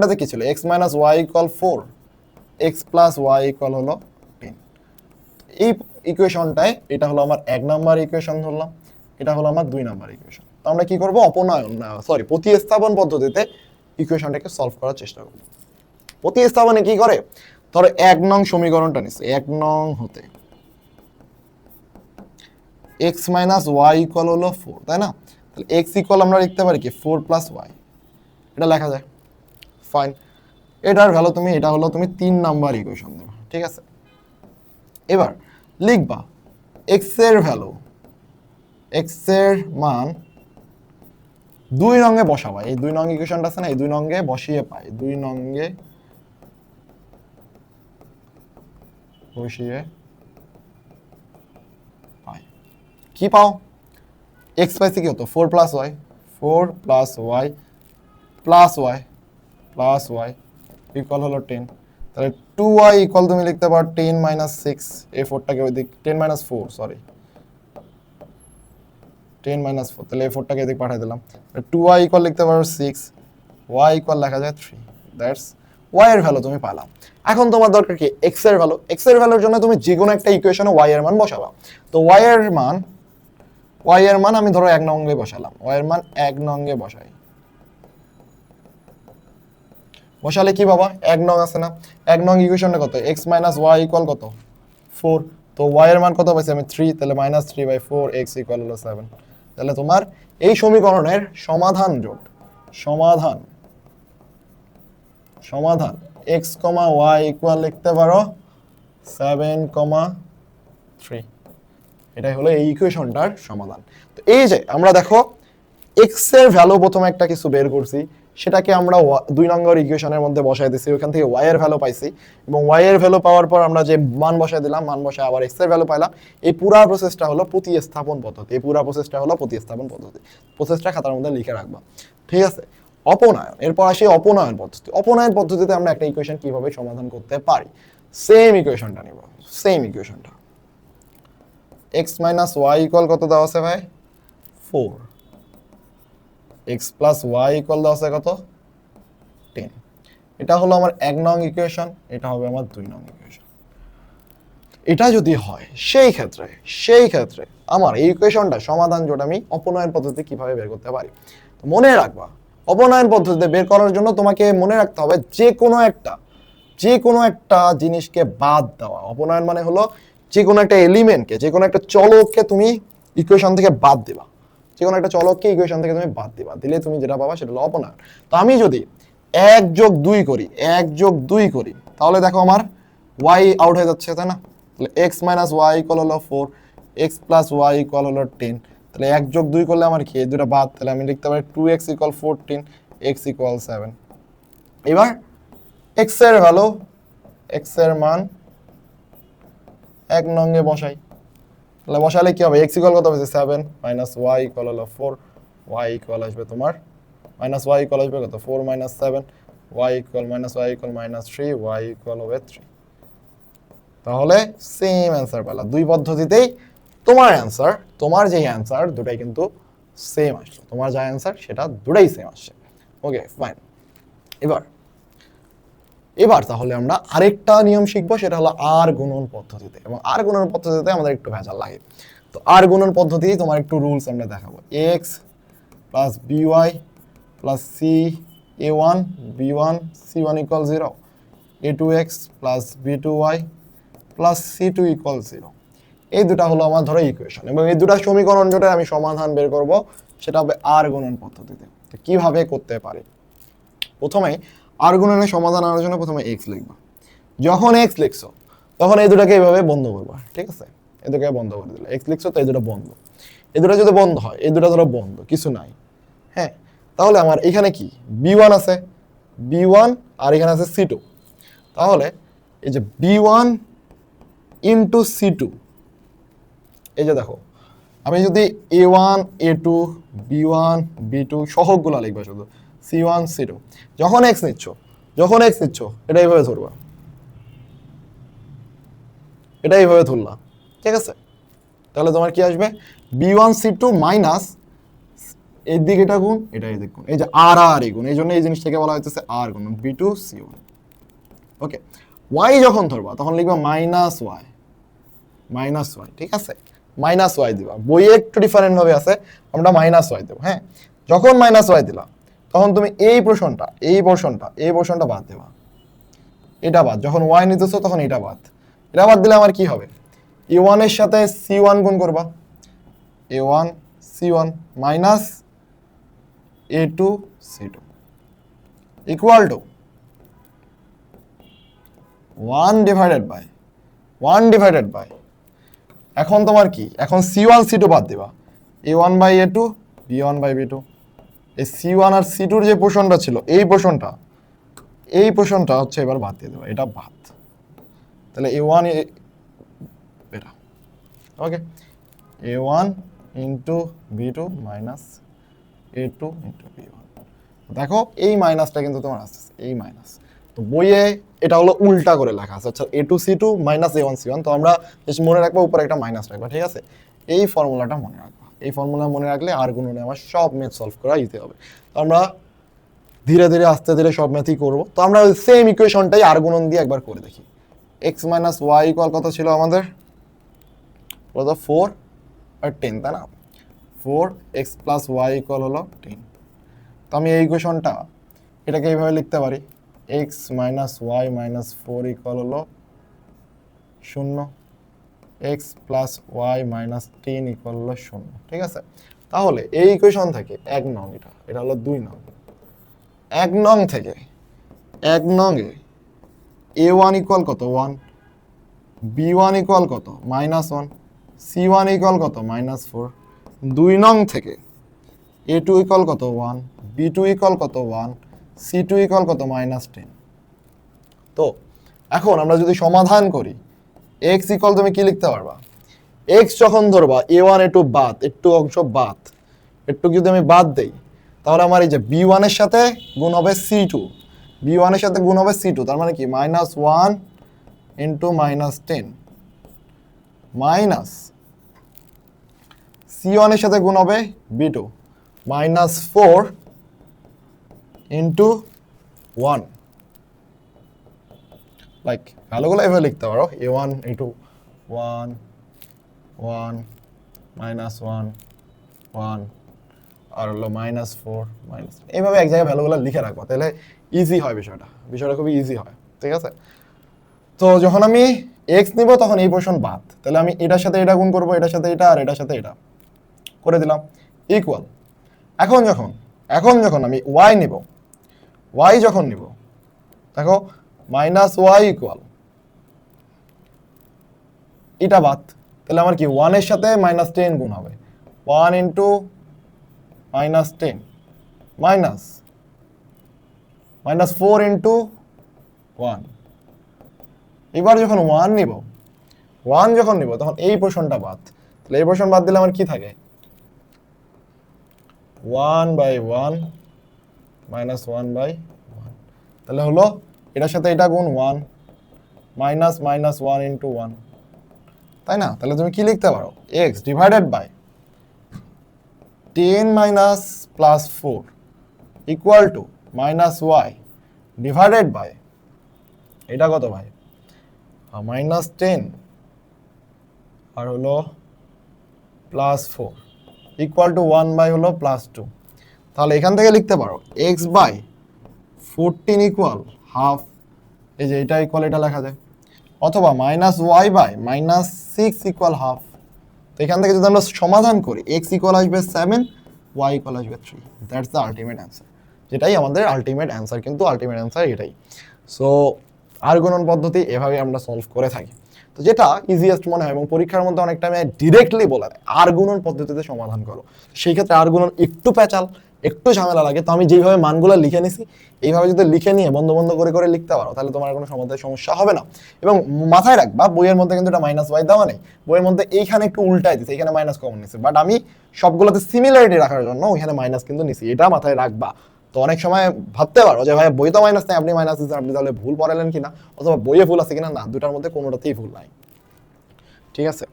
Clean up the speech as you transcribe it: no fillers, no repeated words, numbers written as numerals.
আগেরটাতে কি ছিল x minus y equal 4 x plus y equal হলো 10। এই ইকুয়েশনটায় এটা হলো আমার 1 নাম্বার ইকুয়েশন ধরলাম, এটা হলো আমার 2 নাম্বার ইকুয়েশন। তো আমরা কি করব, প্রতিস্থাপন পদ্ধতিতে ইকুয়েশনটাকে সলভ করার চেষ্টা করব। প্রতিস্থাপনে কি করে, ধরো 1 নং সমীকরণটা নিচ্ছে, 1 নং হতে x মাইনাস ওয়াই ইকুয়াল হলো 4, তাই না? তাহলে x ইকুয়াল আমরা লিখতে পারি কি 4 প্লাস ওয়াই, এটা লেখা যায়। ফাইন, এটার ভ্যালু তুমি, এটা হলো তুমি 3 নাম্বার ইকুয়েশন দেবা, ঠিক আছে? এবার লিখবা x এর ভ্যালু, x এর মান 2 নঙ্গে বসাবা। এই 2 নং ইকুয়েশনটা আছে না, এই 2 নঙ্গে বসিয়ে পাই, 2 নঙ্গে বসিয়ে পাই কি পাও, x পাইছি কি হতো 4 plus y, 4 plus y plus y plus y equal হলো 10। তাহলে 2y ইকুয়াল তুমি লিখতে পারো 10 মাইনাস 6, এই 4টাকে ওই দিক 10 মাইনাস 4 সরি 10 মাইনাস 4, তাহলে এই 4টাকে এদিক পাঠিয়ে দিলাম। 2y ইকুয়াল লিখতে পারো 6, y ইকুয়াল লেখা যায় 3। দ্যাটস y এর ভ্যালু তুমি পেলাম। এখন তোমার দরকার কি x এর ভ্যালু। x এর ভ্যালুর জন্য তুমি যে কোনো একটা ইকুয়েশনে y এর মান বসাবা। তো y এর মান আমি ধরো 1 নঙ্গে বসালাম, y এর মান 1 নঙ্গে বসালে কি বাবা, 1 নং আছে না, 1 নং ইকুয়েশনটা কত, x মাইনাস ওয়াই ইকুয়াল কত 4। তো y এর মান কত পাইছি আমি 3, তাহলে মাইনাস 3/4 x ইকুয়াল হলো 7। তাহলে তোমার এই সমীকরণের সমাধান x, y ইকুয়াল লিখতে পারো 7,3। এটাই হলো এই ইকুয়েশনটার সমাধান। তো এই যে আমরা দেখো x এর ভ্যালু প্রথমে একটা কিছু বের করছি, সেটাকে আমরা 2 নম্বর ইকুয়েশনের মধ্যে বসাই দিয়েছি, ওখান থেকে y এর ভ্যালু পাইছি, এবং y এর ভ্যালু পাওয়ার পর আমরা যে মান বসাই দিলাম, মান বসায় আবার x এর ভ্যালু পাইলাম। এই পুরো প্রসেসটা হলো প্রতিস্থাপন পদ্ধতি। প্রসেসটা খাতার মধ্যে লিখে রাখবা, ঠিক আছে? অপনয়ন, এরপর আসি অপনয়ন পদ্ধতি। অপনয়ন পদ্ধতিতে আমরা একটা ইকুয়েশন কিভাবে সমাধান করতে পারি, সেম ইকুয়েশনটা নিব, x মাইনাস ওয়াই ইকুয়াল কত দেওয়া আছে ভাই 4, x প্লাস ওয়াই ইকুয়াল দেওয়া আছে কত 10। এটা হলো আমার 1 নং ইকুয়েশন, এটা হবে আমার 2 নং ইকুয়েশন। এটা যদি হয় সেই ক্ষেত্রে আমার এই ইকুয়েশনটা সমাধান যেটা আমি অপনয়ন পদ্ধতি কিভাবে বের করতে পারি। তো মনে রাখবা, অপনয়ন পদ্ধতিতে বের করার জন্য তোমাকে মনে রাখতে হবে যে কোনো একটা জিনিসকে বাদ দেওয়া। অপনয়ন মানে হলো যে কোনো একটা এলিমেন্টকে, যে কোনো একটা চলককে তুমি ইকুয়েশন থেকে বাদ দিবা, দিলে তুমি যেটা পাবা সেটা হলো অপনয়ন। তো আমি যদি 1+2 করি, তাহলে দেখো আমার y আউট হয়ে যাচ্ছে, তাই না? তাহলে x মাইনাস ওয়াই ইকুয়াল হলো 4, x প্লাস ওয়াই ইকুয়াল হলো 10। তাহলে 1+2 করলে আমার কি, এই দুটো বাদ, তাহলে আমি লিখতে পারি 2x ইকুয়াল 14, x ইকুয়াল 7। এবার x এর ভ্যালু, x এর মান 1 নঙ্গে বসাই, তাহলে বসালে কি হবে, x ইকুয়াল কত হবে 7 মাইনাস y ইকুয়াল হলো 4, y ইকুয়াল আসবে তোমার মাইনাস y ইকুয়াল আসবে কত 4 minus 7, y equal minus 3, y equal হবে 3। তাহলে সেম অ্যান্সার পেলা। দুই পদ্ধতিতেই তোমার যে অ্যান্সার দুটাই কিন্তু সেম আসছে, তোমার যা অ্যান্সার সেটা দুটাই সেম আসছে। Okay fine. এবার তাহলে আমরা আরেকটা নিয়ম শিখবো, সেটা হলো আর গুণন পদ্ধতিতে। এবং আর গুণন পদ্ধতিতে আমাদের একটু ভেজাল লাগে। তো আর গুণন পদ্ধতি তোমার একটু রুলস আমরা দেখাবো। x plus by plus c(a1 b1 c1 equal 0), a2x plus b2y plus c2 equal 0। এই দুটা হলো আমার ধরো ইকুয়েশন, এবং এই দুটা সমীকরণ যেটা আমি সমাধান বের করব সেটা হবে আর গুণন পদ্ধতিতে। তো কিভাবে করতে পারি, প্রথমে আর গুণনের সমাধান আনার জন্য প্রথমে x লিখবা। যখন x লিখছো তখন এই দুটাকে এইভাবে বন্ধ করবা, ঠিক আছে? এই দুটাকে বন্ধ করে দিলে, x লিখছো তো এই দুটো বন্ধ, এই দুটো যদি বন্ধ হয়, এই দুটো ধরো বন্ধ, কিছু নাই, হ্যাঁ? তাহলে আমার এখানে কি b1 আছে, b1, আর এখানে আছে c2। তাহলে এই যে b1 ইন্টু c2, এই যে দেখো আমি যদি a1 a2 b1 b2 সহগগুলো লিখবা, শুধু c1 c2, যখন x নিচ্ছ এটা এইভাবে ধরবা, এটা এইভাবে ধরলা, ঠিক আছে? তাহলে তোমার কি আসবে b1 c2 মাইনাস এই দিকে এটা গুণ, এটা এই দিক গুণ, এই যে আর আর এই গুণ, এই জন্য এই জিনিসটাকে বলা হচ্ছে আর গুণ b2 c1। ওকে, y যখন ধরবা তখন লিখবা মাইনাস ওয়াই, ঠিক আছে, মাইনাস ওয়াই দিবা। বইয়ে একটু ডিফারেন্ট ভাবে আছে, আমরা মাইনাস ওয়াই দেবো। হ্যাঁ, যখন মাইনাস ওয়াই দিলা তখন তুমি এই পোর্শনটা বাদ দেবা, এটা বাদ। যখন ওয়াই নিতেছো তখন এটা বাদ দিলে আমার কি হবে, a1 এর সাথে c1 গুণ করবা, a1 c1 minus a2 c2 equal to 1 divided by এখন তোমার কি, এখন c1 c2 বাদ দিবা, a1 by a2 b1 by b2। এই c1 আর c2 যে পোর্শনটা ছিল, এই পোর্শনটা হচ্ছে এবার বাদ দিয়ে দেবা, এটা বাদ। তাহলে a1 এটা, ওকে, a1 into b2 minus a2 into b1। দেখো এই মাইনাসটা কিন্তু তোমার আসছে, এই মাইনাস। তো বইয়ে এটা হলো উল্টা করে লেখা আছে, আচ্ছা a2 c2 minus a1 c1। তো আমরা মনে রাখবো উপরে একটা মাইনাস রাখবা, ঠিক আছে। এই ফর্মুলাটা মনে রাখবা, এই ফর্মুলা মনে রাখলে আর গুণনে আমার সব ম্যাথ সলভ করা ইজি হবে। তো আমরা ধীরে ধীরে আস্তে ধীরে সব ম্যাথই করবো। তো আমরা সেম ইকুয়েশনটাই আর গুণন দিয়ে একবার করে দেখি। x মাইনাস ওয়াই ইকুয়াল কত ছিল আমাদের, বলো তো 4 আর 10, তাই না। 4x প্লাস ওয়াই ইকুয়াল হলো 10। তো আমি এই ইকুয়েশনটা এটাকে এইভাবে লিখতে পারি, x minus y minus 4 equal হলো 0, x plus y minus 10 equal হলো 0, ঠিক আছে। তাহলে এই ইকুয়েশন থেকে 1 নং, এটা হলো 2 নং, 1 নং থেকে 1 নংয়ে a1 ইকুয়াল কত 1, b1 ইকুয়াল কত -1, c1 ইকুয়াল কত -4। 2 নং থেকে a2 ইকুয়াল কত 1, b2 ইকুয়াল কত 1, c2 ইকুয়াল কত -10। তো এখন আমরা যদি সমাধান করি, x ইকুয়াল তুমি কি লিখতে পারবা, x যখন ধরবা a1 a2 বাদ, একটু অংশ বাদ, একটু যদি আমি বাদ দেই তাহলে আমার এই যে b1 এর সাথে গুণ হবে c2, b1 এর সাথে গুণ হবে c2, তার মানে কি -1 ইন্টু -10 মাইনাস c1 এর সাথে গুণ হবে b2 -4 ইন্টু 1। লাইক ভালোগুলো এভাবে লিখতে পারো, a1 a2 1 1 -1 1 আর হলো -4 মাইনাস, এইভাবে এক জায়গায় ভ্যালুগুলো লিখে রাখবো, তাহলে ইজি হয় বিষয়টা খুবই ইজি হয়, ঠিক আছে। তো যখন আমি x নিব তখন এই পোর্শন বাদ, তাহলে আমি এটার সাথে এটা গুণ করবো, এটার সাথে এটা আর এটার সাথে এটা করে দিলাম ইকুয়াল। এখন যখন আমি y নিব, দেখো -y ইকুয়াল এটা বাদ, তাহলে আমার কি 1 এর সাথে -10 গুণ হবে, 1 ইন্টু -10 মাইনাস -4 ইন্টু 1। এবার যখন 1 নিব তখন এই পোর্শনটা বাদ, তাহলে এই পোর্শন বাদ দিলে আমার কি থাকে 1/1 -1/1, তাহলে হলো এটার সাথে এটা গুণ 1 মাইনাস -1 ইন্টু 1, তাই না। তাহলে তুমি কি লিখতে পারো, x divided by 10 minus plus 4 equal to -y divided by এটা কত ভাই -10 আর হলো +4 ইকুয়াল টু 1 হলো +2। তাহলে এখান থেকে লিখতে পারো x বাই 14 ইকুয়াল হাফ, এই যে এটা ইকুয়াল এটা লেখা যায়, অথবা -y বাই -6 ইকুয়াল হাফ। তো এখান থেকে যদি আমরা সমাধান করি, x ইকুয়াল আসবে 7, y ইকুয়াল আসবে 3, দ্যাটস দ্য আলটিমেট অ্যান্সার। যেটাই আমাদের আলটিমেট অ্যান্সার, কিন্তু আলটিমেট অ্যান্সার এটাই। সো আর গুণন পদ্ধতি এভাবে আমরা সলভ করে থাকি। তো যেটা ইজিয়েস্ট মনে হয় এবং পরীক্ষার মধ্যে অনেক টাইমে ডিরেক্টলি বলা যায় আর গুণন পদ্ধতিতে সমাধান করো, সেই ক্ষেত্রে আর গুণন একটু প্যাচাল, একটু ঝামেলা লাগে। তো আমি যেইভাবে মানগুলো লিখে নিছি এইভাবে যদি লিখে নিয়ে বন্ধ করে লিখতে পারো তাহলে তোমার কোনো সমস্যা হবে না। এবং মাথায় রাখবা বইয়ের মধ্যে কিন্তু এটা -y দেওয়া নেই, বইয়ের মধ্যে এইখানে একটু উল্টাই দিছে, এখানে মাইনাস কমন নিছে, বাট আমি সবগুলোতে সিমিলারিটি রাখার জন্য ওইখানে মাইনাস কিন্তু নিছি, এটা মাথায় রাখবা। তো অনেক সময় ভাবতে পারো যে ভাই বই তো মাইনাস নেই, আপনি মাইনাস দিচ্ছেন, আপনি তাহলে ভুল পড়ালেন কিনা, অথবা বইয়ে ভুল আছে কিনা। না, দুটার মধ্যে কোনোটাতেই ভুল নাই, ঠিক আছে।